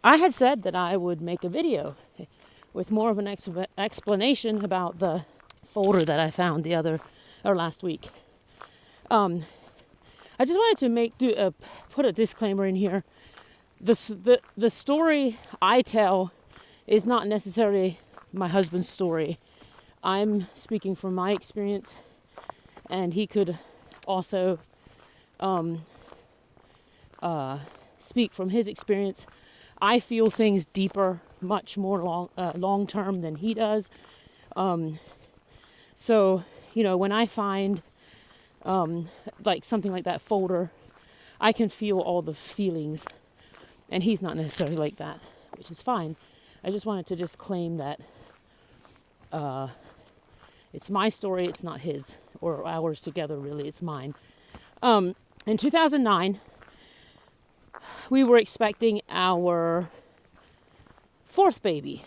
I had said that I would make a video with more of an explanation about the folder that I found last week. I just wanted to put a disclaimer in here. The story I tell is not necessarily my husband's story. I'm speaking from my experience, and he could also speak from his experience. I feel things deeper, much more long term than he does. So, when I find like something like that folder, I can feel all the feelings, and he's not necessarily like that, which is fine. I just wanted to just claim that it's my story, it's not his or ours together, really, it's mine. In 2009, we were expecting our fourth baby,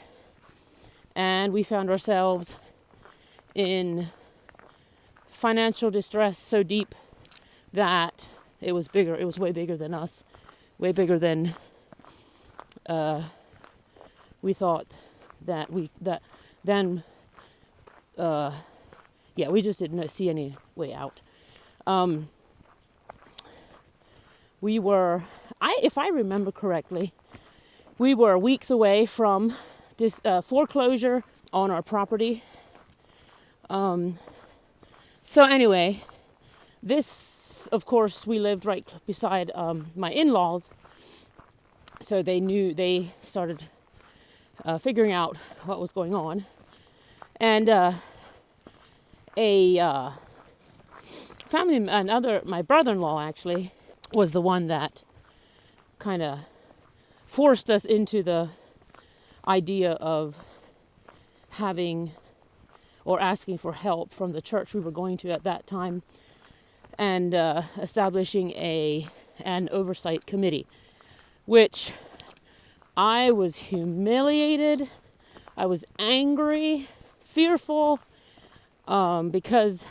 and we found ourselves in financial distress so deep that it was bigger. It was way bigger than us, way bigger than we thought we just didn't see any way out. If I remember correctly, we were weeks away from this foreclosure on our property. So anyway, this, of course, we lived right beside my in-laws, so they started figuring out what was going on. And my brother-in-law actually was the one that kind of forced us into the idea of having or asking for help from the church we were going to at that time, and establishing an oversight committee, which I was humiliated, I was angry, fearful, because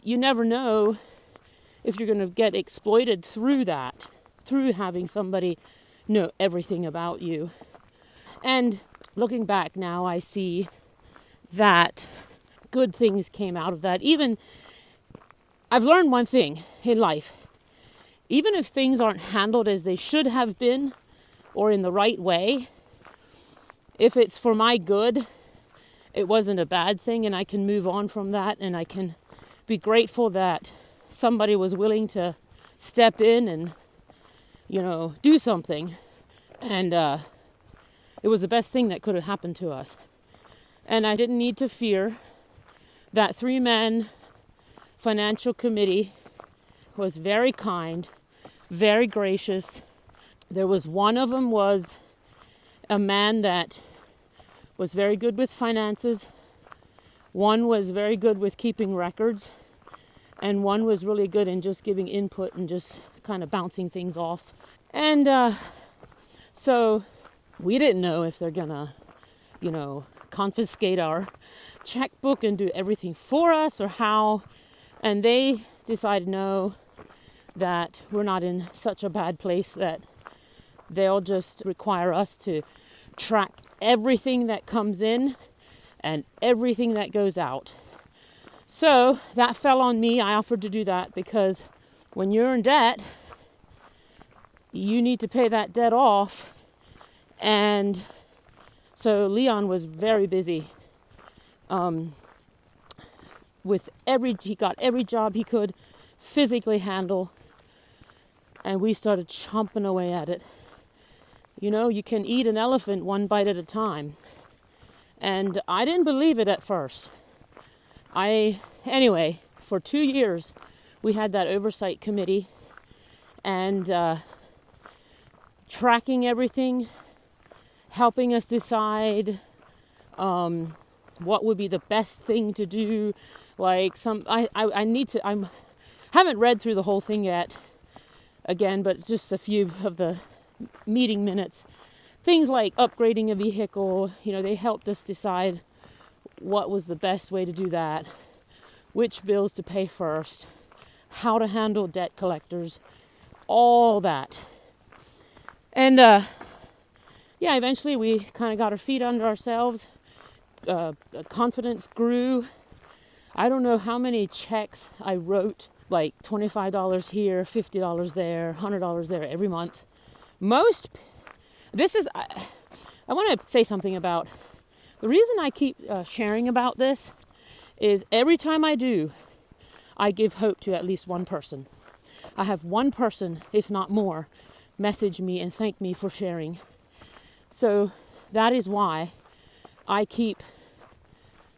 you never know if you're going to get exploited through having somebody know everything about you. And looking back now, I see that good things came out of that. Even I've learned one thing in life: even if things aren't handled as they should have been or in the right way, if it's for my good, it wasn't a bad thing, and I can move on from that, and I can be grateful that somebody was willing to step in and do something. And it was the best thing that could have happened to us. And I didn't need to fear. That 3-man financial committee was very kind, very gracious. There was one of them was a man that was very good with finances. One was very good with keeping records. And one was really good in just giving input and just kind of bouncing things off. And so we didn't know if they're gonna, confiscate our checkbook and do everything for us or how. And they decided no, that we're not in such a bad place that they'll just require us to track everything that comes in and everything that goes out. So that fell on me. I offered to do that because when you're in debt, you need to pay that debt off. And so Leon was very busy he got every job he could physically handle, and we started chomping away at it. You can eat an elephant one bite at a time. And I didn't believe it at first. Anyway, for 2 years, we had that oversight committee, and tracking everything, helping us decide what would be the best thing to do. Like I haven't read through the whole thing yet, again, but just a few of the meeting minutes. Things like upgrading a vehicle, they helped us decide what was the best way to do that, which bills to pay first, how to handle debt collectors, all that. And yeah, eventually we kind of got our feet under ourselves. Confidence grew. I don't know how many checks I wrote, like $25 here, $50 there, $100 there every month. I want to say something about the reason I keep sharing about this is every time I do, I give hope to at least one person. I have one person, if not more, message me and thank me for sharing. So that is why I keep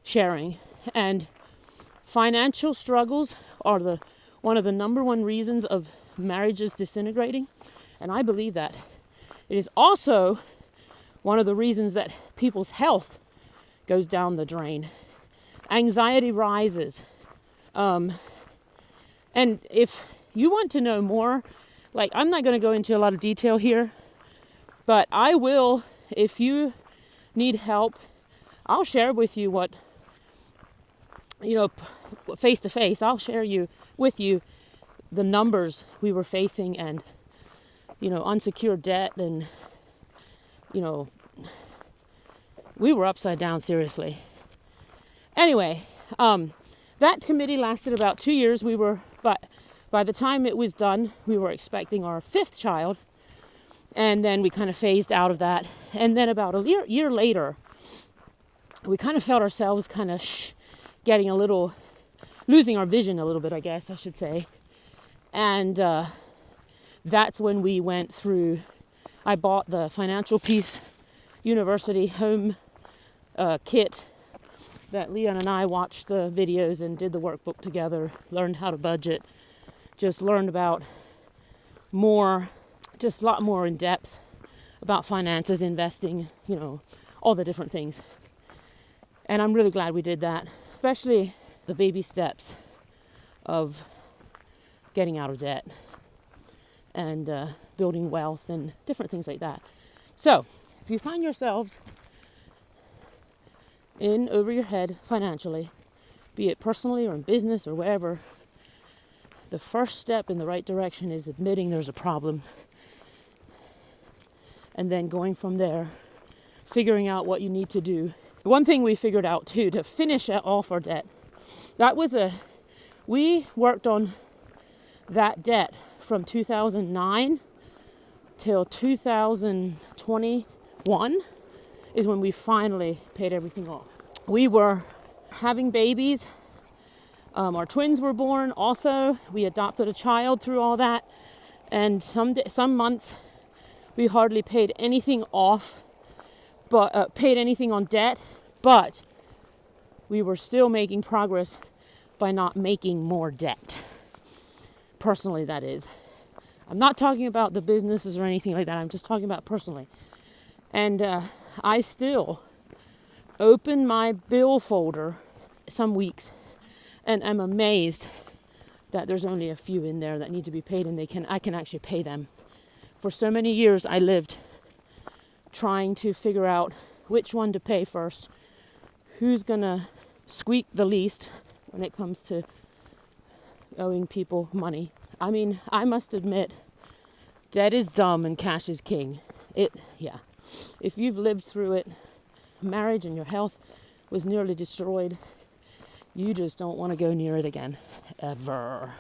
sharing. And financial struggles are one of the number one reasons of marriages disintegrating. And I believe that. It is also one of the reasons that people's health goes down the drain. Anxiety rises. And if you want to know more, like I'm not going to go into a lot of detail here, but I will, if you need help, I'll share with you what, face to face, I'll share with you the numbers we were facing and, unsecured debt and, we were upside down, seriously. Anyway, that committee lasted about 2 years. But by the time it was done, we were expecting our 5th child. And then we kind of phased out of that. And then about a year later, we kind of felt ourselves kind of losing our vision a little bit, I guess I should say. And that's when we went through, I bought the Financial Peace University home kit that Leon and I watched the videos and did the workbook together, learned how to budget, just learned about just a lot more in depth about finances, investing, all the different things. And I'm really glad we did that, especially the baby steps of getting out of debt and building wealth and different things like that. So if you find yourselves in over your head financially, be it personally or in business or wherever, the first step in the right direction is admitting there's a problem. And then going from there, figuring out what you need to do. One thing we figured out too, to finish off our debt, we worked on that debt from 2009 till 2021 is when we finally paid everything off. We were having babies. Our twins were born also. We adopted a child through all that. And some months we hardly paid anything off, but paid anything on debt. But we were still making progress by not making more debt. Personally, that is. I'm not talking about the businesses or anything like that. I'm just talking about personally. And I still open my bill folder some weeks and I'm amazed that there's only a few in there that need to be paid and I can actually pay them. For so many years I lived trying to figure out which one to pay first, who's gonna squeak the least when it comes to owing people money. I mean, I must admit, debt is dumb and cash is king. If you've lived through it, marriage and your health was nearly destroyed, you just don't want to go near it again, ever.